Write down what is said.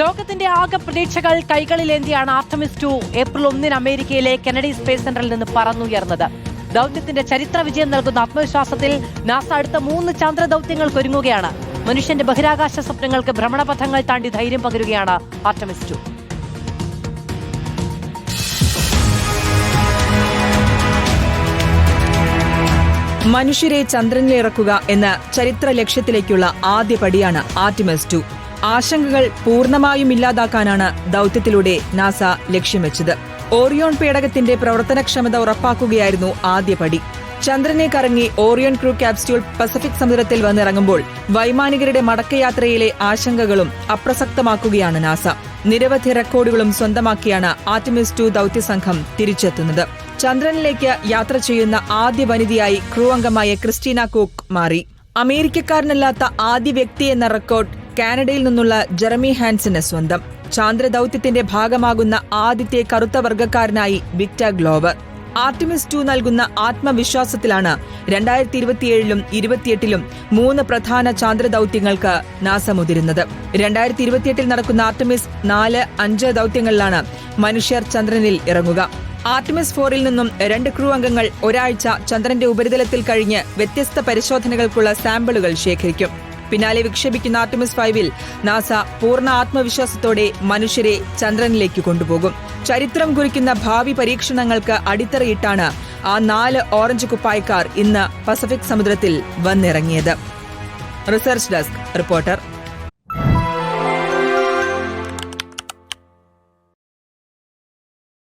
ലോകത്തിന്റെ ആകെ പ്രതീക്ഷകൾ കൈകളിലേന്തിയാണ് ആർട്ടമിസ് 2 ഏപ്രിൽ 1 അമേരിക്കയിലെ കെനഡി സ്പേസ് സെന്ററിൽ നിന്ന് പറന്നുയർന്നത്. ദൌത്യത്തിന്റെ ചരിത്ര വിജയം നൽകുന്ന ആത്മവിശ്വാസത്തിൽ നാസ അടുത്ത 3 ചാന്ദ്ര ദൌത്യങ്ങൾക്ക് ഒരുങ്ങുകയാണ്. മനുഷ്യന്റെ ബഹിരാകാശ സ്വപ്നങ്ങൾക്ക് ഭ്രമണപഥങ്ങൾ താണ്ടി ധൈര്യം പകരുകയാണ് ആർട്ടമിസ് 2. മനുഷ്യരെ ചന്ദ്രനിലിറക്കുക എന്ന ചരിത്ര ലക്ഷ്യത്തിലേക്കുള്ള ആദ്യ പടിയാണ് ആർട്ടമിസ് 2. ആശങ്കകൾ പൂർണ്ണമായും ഇല്ലാതാക്കാനാണ് ദൌത്യത്തിലൂടെ നാസ ലക്ഷ്യം വെച്ചത്. ഓറിയോൺ പേടകത്തിന്റെ പ്രവർത്തനക്ഷമത ഉറപ്പാക്കുകയായിരുന്നു ആദ്യപടി. ചന്ദ്രനെ കറങ്ങി ഓറിയോൺ ക്രൂ ക്യാപ്സ്യൂൾ പസഫിക് സമുദ്രത്തിൽ വന്നിറങ്ങുമ്പോൾ വൈമാനികരുടെ മടക്കയാത്രയിലെ ആശങ്കകളും അപ്രസക്തമാക്കുകയാണ് നാസ. നിരവധി റെക്കോർഡുകളും സ്വന്തമാക്കിയാണ് ആർട്ടമിസ് 2 ദൌത്യസംഘം തിരിച്ചെത്തുന്നത്. ചന്ദ്രനിലേക്ക് യാത്ര ചെയ്യുന്ന ആദ്യ വനിതയായി ക്രൂ അംഗമായ ക്രിസ്റ്റീന കൂക്ക് മാറി. അമേരിക്കക്കാരനല്ലാത്ത ആദ്യ വ്യക്തി എന്ന റെക്കോർഡ് കാനഡയിൽ നിന്നുള്ള ജെറമി ഹാൻസന് സ്വന്തം. ചാന്ദ്രദൌത്യത്തിന്റെ ഭാഗമാകുന്ന ആദ്യത്തെ കറുത്ത വർഗ്ഗക്കാരനായി വിക്ടർ ഗ്ലോവർ. ആർട്ടമിസ് 2 നൽകുന്ന ആത്മവിശ്വാസത്തിലാണ് 2027-ലും 28-ലും 3 പ്രധാന ചാന്ദ്രദൌത്യങ്ങൾക്ക് നാസ മുതിരുന്നത്. 2028-ൽ നടക്കുന്ന ആർട്ടമിസ് 4, 5 ദൌത്യങ്ങളിലാണ് മനുഷ്യർ ചന്ദ്രനിൽ ഇറങ്ങുക. ആർട്ടമിസ് 4-ൽ നിന്നും 2 ക്രൂ അംഗങ്ങൾ ഒരാഴ്ച ചന്ദ്രന്റെ ഉപരിതലത്തിൽ കഴിഞ്ഞ് വ്യത്യസ്ത പരിശോധനകൾക്കുള്ള സാമ്പിളുകൾ ശേഖരിക്കും. പിന്നാലെ വിക്ഷേപിക്കുന്ന ആർട്ടമിസ് 5-ൽ നാസ പൂർണ്ണ ആത്മവിശ്വാസത്തോടെ മനുഷ്യരെ ചന്ദ്രനിലേക്ക് കൊണ്ടുപോകും. ചരിത്രം കുറിക്കുന്ന ഭാവി പരീക്ഷണങ്ങൾക്ക് അടിത്തറയിട്ടാണ് ആ 4 ഓറഞ്ച് കുപ്പായക്കാർ ഇന്ന് പസഫിക് സമുദ്രത്തിൽ വന്നിറങ്ങിയത്. Research desk reporter.